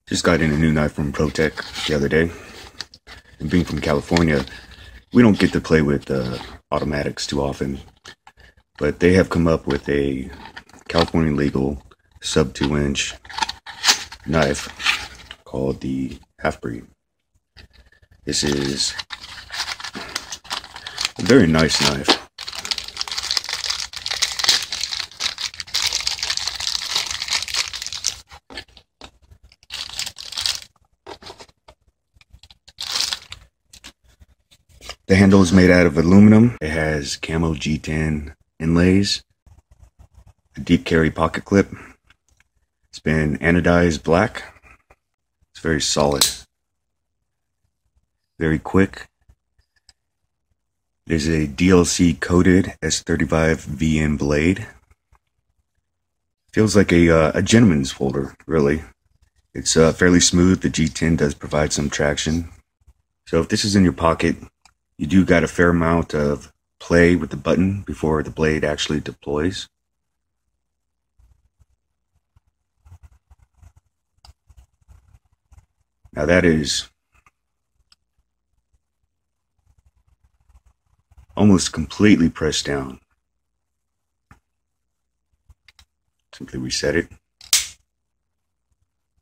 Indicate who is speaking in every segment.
Speaker 1: Just got in a new knife from Protech the other day. And being from California, we don't get to play with automatics too often. But they have come up with a California legal sub 2-inch knife called the Half Breed. This is a very nice knife. The handle is made out of aluminum. It has camo G10 inlays, a deep carry pocket clip. It's been anodized black. It's very solid, very quick. It is a DLC coated S35 VN blade. Feels like a gentleman's folder, really. It's fairly smooth. The G10 does provide some traction. So if this is in your pocket, you do got a fair amount of play with the button before the blade actually deploys. Now that is almost completely pressed down. Simply reset it.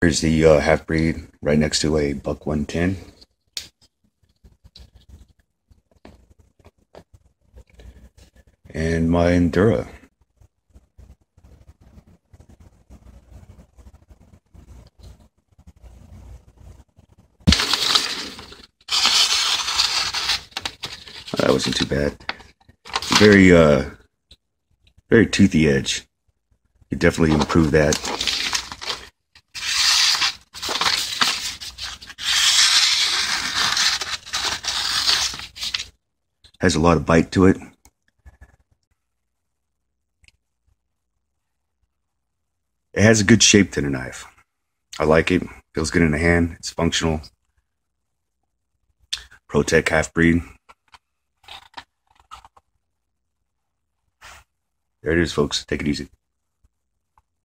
Speaker 1: Here's the Half Breed right next to a Buck 110. And my Endura. That wasn't too bad. Very very toothy edge. You definitely improve that. Has a lot of bite to it. It has a good shape to the knife. I like it. Feels good in the hand. It's functional. Protech Half Breed. There it is, folks. Take it easy.